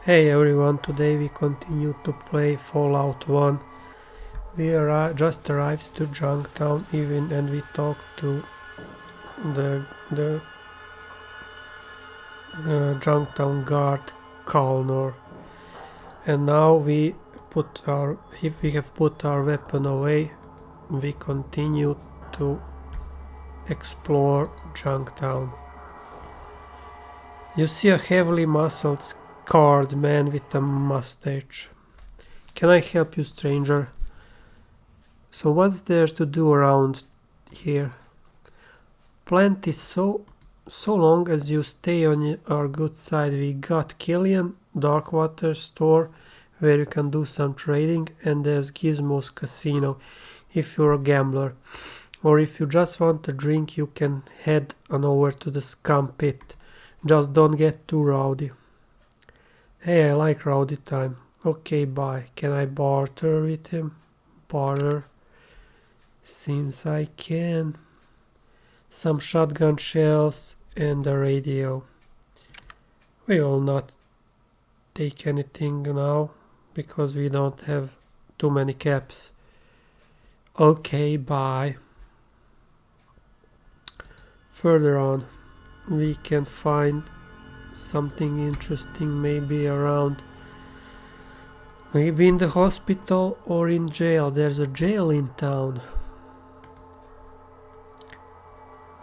Hey everyone, today we continue to play Fallout 1. We just arrived to Junktown even and we talked to the Junktown guard Kalnor. And now if we have put our weapon away, we continue to explore Junktown. You see a heavily muscled scarred man with a mustache. Can I help you, stranger? So what's there to do around here? Plenty, so long as you stay on our good side. We got Killian, Darkwater store where you can do some trading, and there's Gizmo's casino if you're a gambler. Or if you just want a drink, you can head on over to the scum pit. Just don't get too rowdy. Hey, I like rowdy time. Okay, bye. Can I barter with him? Barter? Seems I can. Some shotgun shells and a radio. We will not take anything now because we don't have too many caps. Okay, bye. Further on, we can find something interesting, maybe around, maybe in the hospital or in jail. There's a jail in town.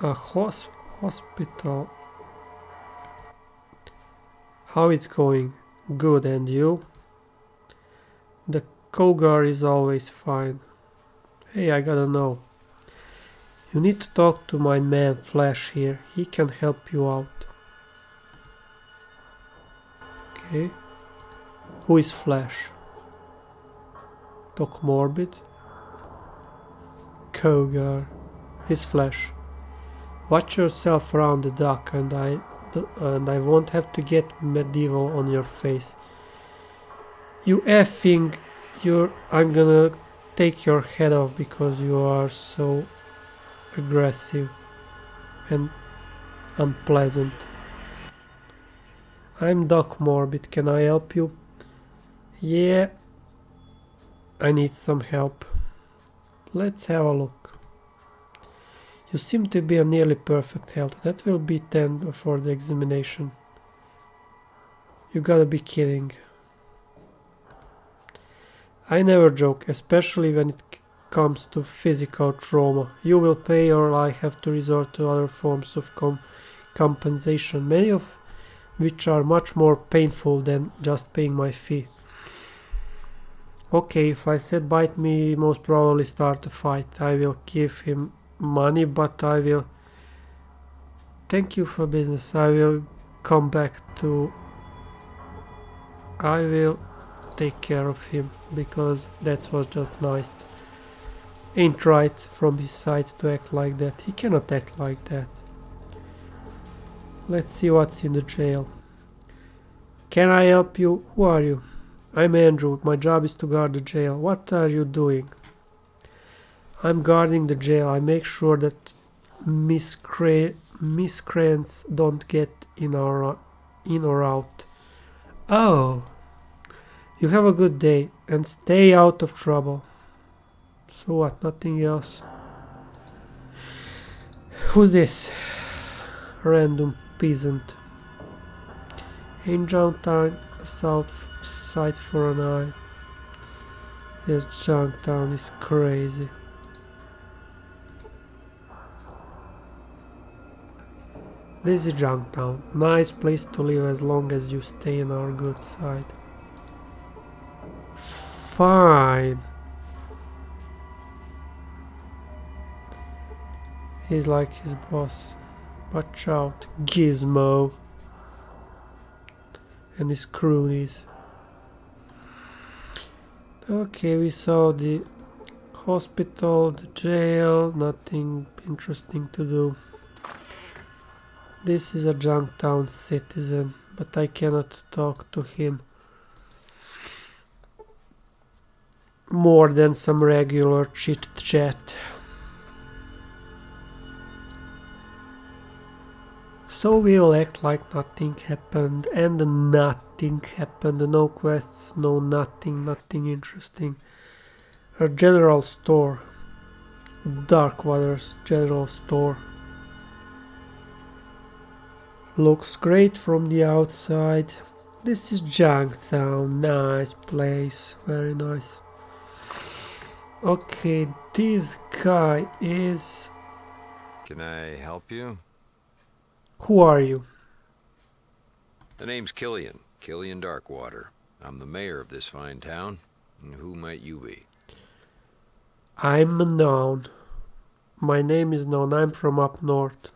A hospital. How it's going? Good, and you? The cougar is always fine. Hey, I gotta know. You need to talk to my man Flash here. He can help you out. Okay. Who is Flash? Doc Morbid? Cougar. He's Flash. Watch yourself around the dock and I won't have to get medieval on your face. You I'm gonna take your head off because you are so aggressive and unpleasant. I'm Doc Morbid. Can I help you? Yeah. I need some help. Let's have a look. You seem to be in nearly perfect health. That will be 10 for the examination. You gotta be kidding. I never joke, especially when it comes to physical trauma. You will pay or I have to resort to other forms of compensation, many of which are much more painful than just paying my fee. Okay, if I said bite me, most probably start a fight. I will give him money, but I will... Thank you for business. I will come back to... I will take care of him, because that was just nice. Ain't right from his side to act like that. He cannot act like that. Let's see what's in the jail. Can I help you? Who are you? I'm Andrew. My job is to guard the jail. What are you doing? I'm guarding the jail. I make sure that miscreants don't get in or out. Oh. You have a good day and stay out of trouble. So what? Nothing else? Who's this? Random peasant. In Junktown, south side for an eye. Yes, Junktown is crazy. This is Junktown. Nice place to live as long as you stay on our good side. Fine. He's like his boss. Watch out, Gizmo. And his cronies. Okay, we saw the hospital, the jail, nothing interesting to do. This is a Junktown citizen, but I cannot talk to him more than some regular chit chat. So we will act like nothing happened, and nothing happened, no quests, no nothing interesting. A general store. Dark Waters General Store. Looks great from the outside. This is Junktown, nice place, very nice. Okay, this guy is... Can I help you? Who are you? The name's Killian Darkwater. I'm the mayor of this fine town. And who might you be? I'm known. My name is known, I'm from up north.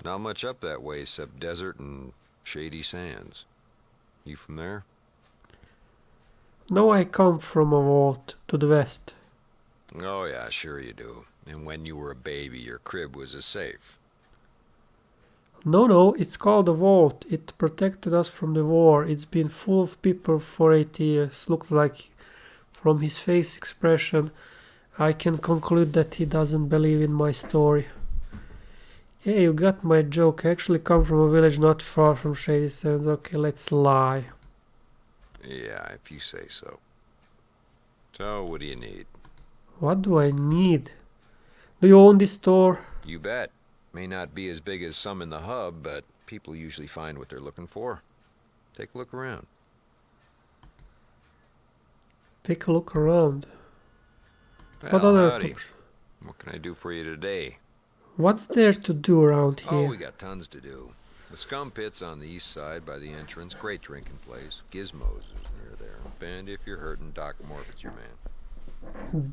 Not much up that way except desert and shady sands. You from there? No, I come from a vault to the west. Oh yeah, sure you do. And when you were a baby, your crib was a safe. No, it's called a vault. It protected us from the war. It's been full of people for 8 years. Looks like, from his face expression, I can conclude that he doesn't believe in my story. Yeah, you got my joke. I actually come from a village not far from Shady Sands. Okay, let's lie. Yeah, if you say so. So, what do you need? What do I need? Do you own this store? You bet. May not be as big as some in the hub, but people usually find what they're looking for. Take a look around. Take a look around. Well, What other howdy. What can I do for you today? What's there to do around Oh, here? we got tons to do. The Scum Pit's on the east side by the entrance. Great drinking place. Gizmos is near there. And if you're hurting, Doc Morbid's your man.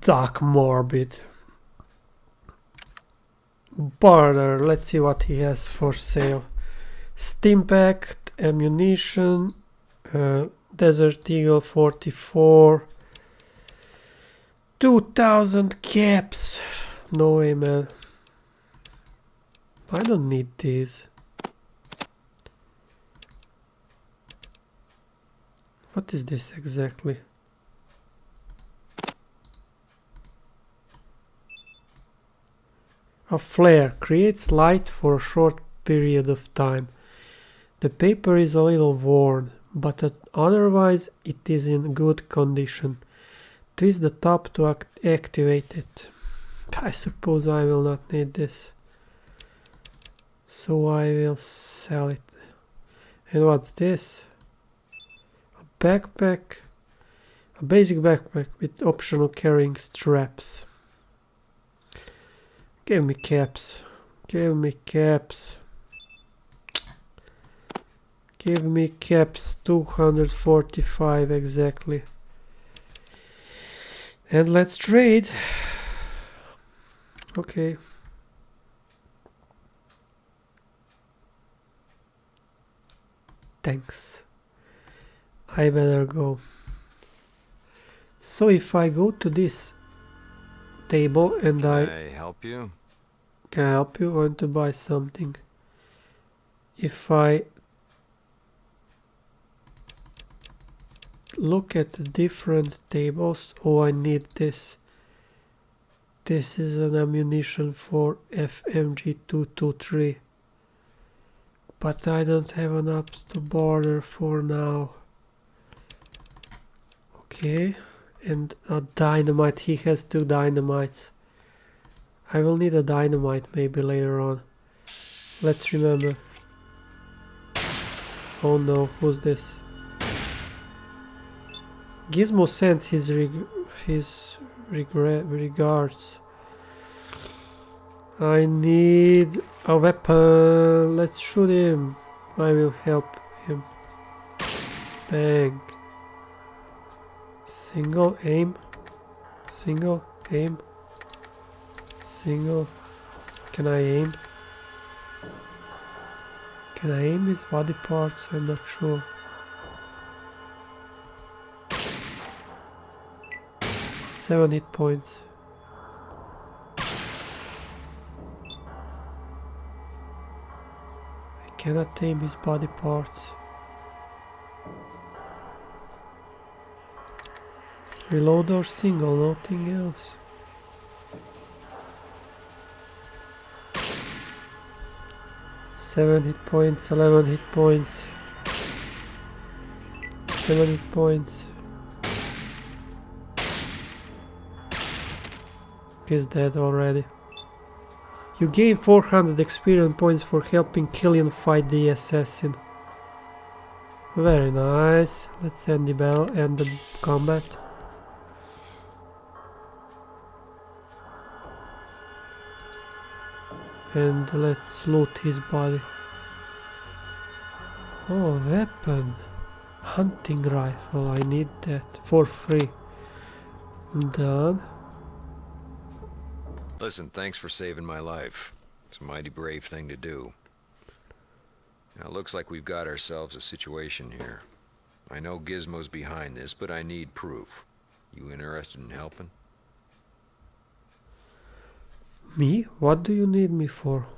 Doc Morbid. Barter. Let's see what he has for sale. Stimpack, ammunition, Desert Eagle 44, 2000 caps. No way, man. I don't need these. What is this exactly? A flare creates light for a short period of time. The paper is a little worn, but otherwise it is in good condition. Twist the top to activate it. I suppose I will not need this. So I will sell it. And what's this? A backpack. A basic backpack with optional carrying straps. Give me caps. Give me caps. Give me caps. 245 exactly. And let's trade. Okay. Thanks. I better go. So if I go to this table and Can I help you? Can I help you? Want to buy something? If I look at the different tables, oh, I need this. This is an ammunition for FMG 223. But I don't have enough to barter for now. Okay, and a dynamite. He has 2 dynamites. I will need a dynamite maybe later on. Let's remember. Oh no, who's this? Gizmo sends his regards. I need a weapon. Let's shoot him. I will help him. Bang. Single aim. Single aim. Single. Can I aim? Can I aim his body parts? I'm not sure. Seven hit points. I cannot aim his body parts. Reload or single, nothing else. Seven hit points, 11 hit points. 70 points. He's dead already. You gain 400 experience points for helping Killian fight the assassin. Very nice. Let's end the combat. And let's loot his body. Oh, weapon. Hunting rifle. I need that for free. Done. Listen, thanks for saving my life. It's a mighty brave thing to do. Now, it looks like we've got ourselves a situation here. I know Gizmo's behind this, but I need proof. You interested in helping? Me? What do you need me for?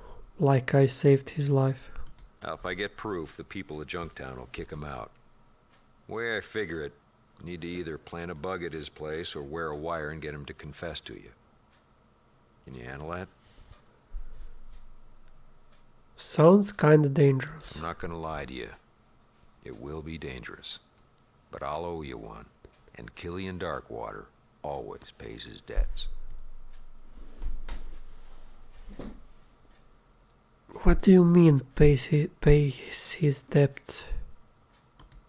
Like I saved his life. Now, if I get proof, the people of Junktown will kick him out. The way I figure it, you need to either plant a bug at his place or wear a wire and get him to confess to you. Can you handle that? Sounds kinda dangerous. I'm not gonna lie to you. It will be dangerous. But I'll owe you one. And Killian Darkwater always pays his debts. What do you mean pays his debts?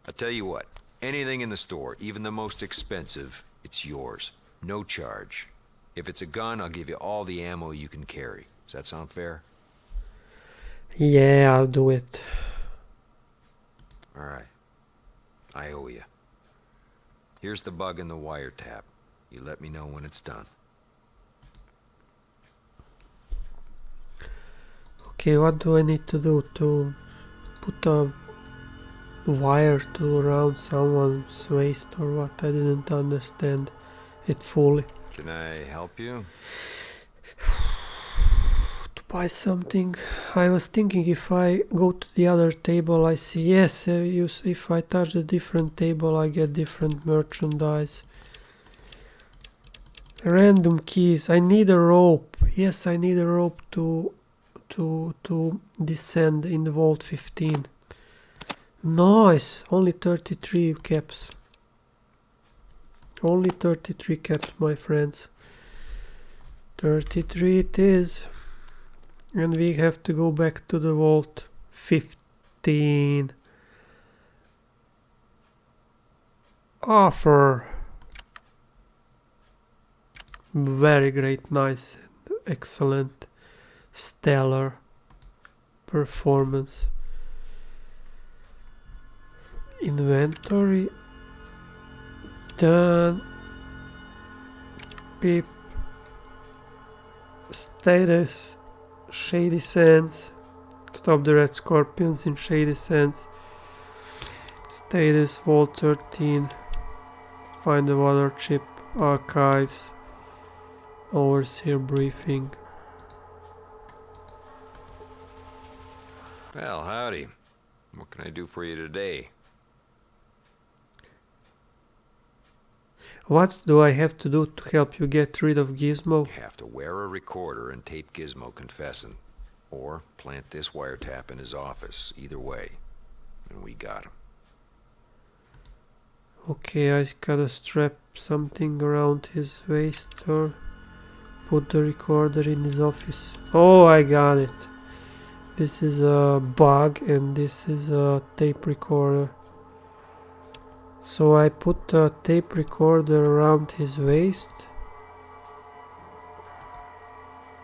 I tell you what, anything in the store, even the most expensive, it's yours. No charge. If it's a gun, I'll give you all the ammo you can carry. Does that sound fair? Yeah, I'll do it. Alright. I owe you. Here's the bug and the wiretap. You let me know when it's done. Okay, what do I need to do to put a wire to around someone's waist or what? I didn't understand it fully. Can I help you? To buy something. I was thinking if I go to the other table I see, yes, if I touch a different table I get different merchandise. Random keys. I need a rope. Yes, I need a rope to descend in the vault 15. Nice. Only 33 caps. Only 33 caps, my friends. 33 it is. And we have to go back to the vault 15. Offer. Very great, nice, and excellent, stellar performance. Inventory. Done. Beep. Status. Shady Sands. Stop the red scorpions in Shady Sands. Status Vault 13. Find the water chip. Archives. Overseer briefing. Well, howdy. What can I do for you today? What do I have to do to help you get rid of Gizmo? You have to wear a recorder and tape Gizmo confessing. Or plant this wiretap in his office. Either way. And we got him. Okay, I gotta strap something around his waist or put the recorder in his office. Oh, I got it. This is a bug and this is a tape recorder. So I put a tape recorder around his waist.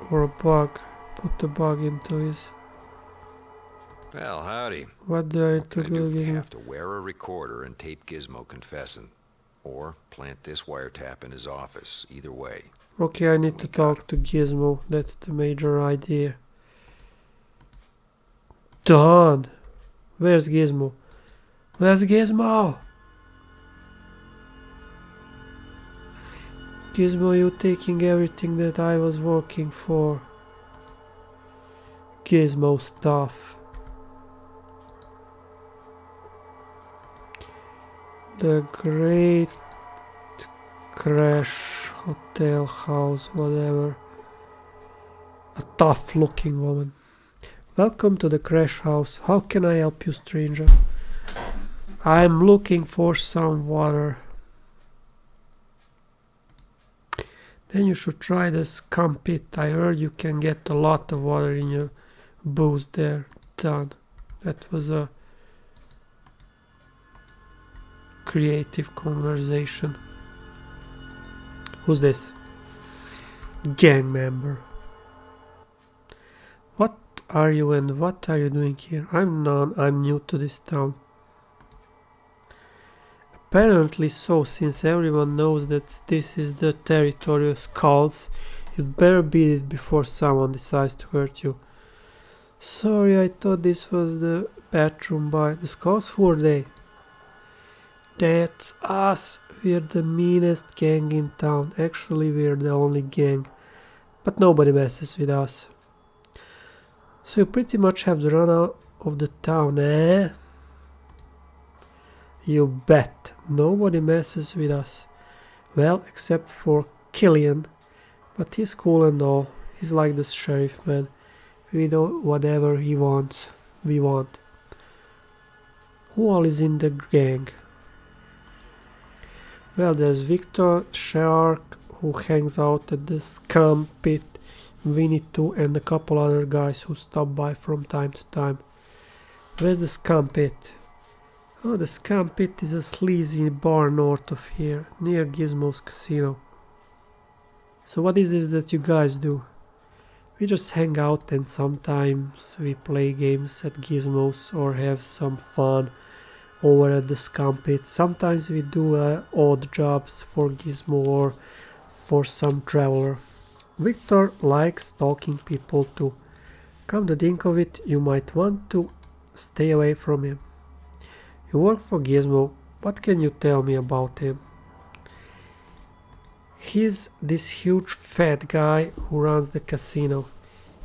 Or a bug. Put the bug into his... Well, howdy. What do I need to What can I do do? You again? have to wear a recorder and tape Gizmo confessing. Or plant this wiretap in his office. Either way. Okay, I need to talk to Gizmo. That's the major idea. Done. Where's Gizmo? Where's Gizmo? Gizmo, you taking everything that I was working for. Gizmo stuff. The Great Crash Hotel House, whatever. A tough looking woman. Welcome to the Crash House. How can I help you, stranger? I'm looking for some water. Then you should try the scum pit. I heard you can get a lot of water in your booze there. Done. That was a creative conversation. Who's this? Gang member. What are you and what are you doing here? I'm new to this town. Apparently so, since everyone knows that this is the territory of Skulz, you'd better beat it before someone decides to hurt you. Sorry, I thought this was the bathroom by the Skulz. Who are they? That's us. We're the meanest gang in town. Actually, we're the only gang. But nobody messes with us. So you pretty much have the run out of the town, eh? You bet. Nobody messes with us. Well, except for Killian. But he's cool and all. He's like the sheriff, man. We do whatever he wants. We want. Who all is in the gang? Well, there's Victor, Shark, who hangs out at the scum pit, Winnie too, and a couple other guys who stop by from time to time. Where's the scum pit? Oh, the scum pit is a sleazy bar north of here, near Gizmo's casino. So what is this that you guys do? We just hang out and sometimes we play games at Gizmo's or have some fun over at the scum pit. Sometimes we do odd jobs for Gizmo or for some traveler. Victor likes stalking people too. Come to think of it, you might want to stay away from him. You work for Gizmo. What can you tell me about him? He's this huge fat guy who runs the casino.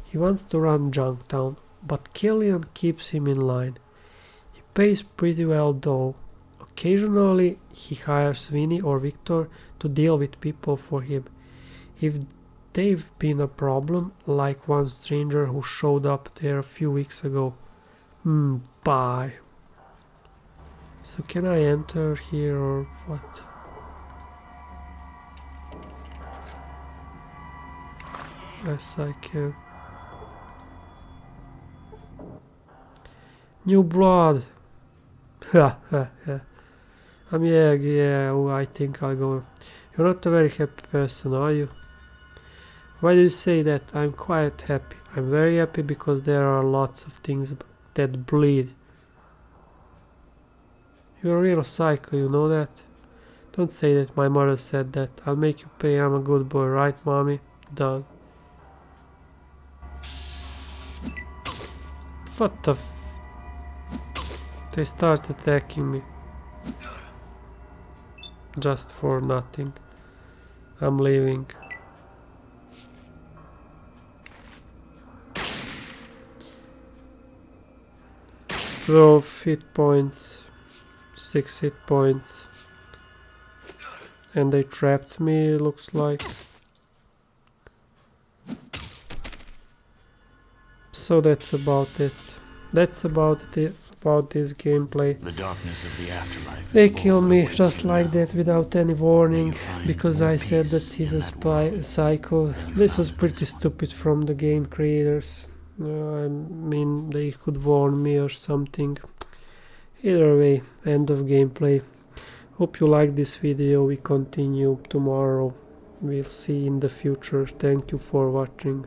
He wants to run Junktown, but Killian keeps him in line. He pays pretty well though. Occasionally he hires Winnie or Victor to deal with people for him. If they've been a problem, like one stranger who showed up there a few weeks ago. Bye. So can I enter here or what? Yes, I can. New blood. Ha ha ha. Yeah, oh, I think I'll go. You're not a very happy person, are you? Why do you say that? I'm quite happy. I'm very happy because there are lots of things that bleed. You're a real psycho, you know that? Don't say that, my mother said that. I'll make you pay, I'm a good boy, right, mommy? Done. What the f... They start attacking me. Just for nothing. I'm leaving. Hit points, 6 hit points, and they trapped me, looks like. So that's about it. That's about it, about this gameplay. The darkness of the afterlife. They kill me just like that without any warning because I said that he's a psycho. This was pretty stupid from the game creators. I mean, they could warn me or something. Either way, end of gameplay. Hope you liked this video. We continue tomorrow. We'll see in the future. Thank you for watching.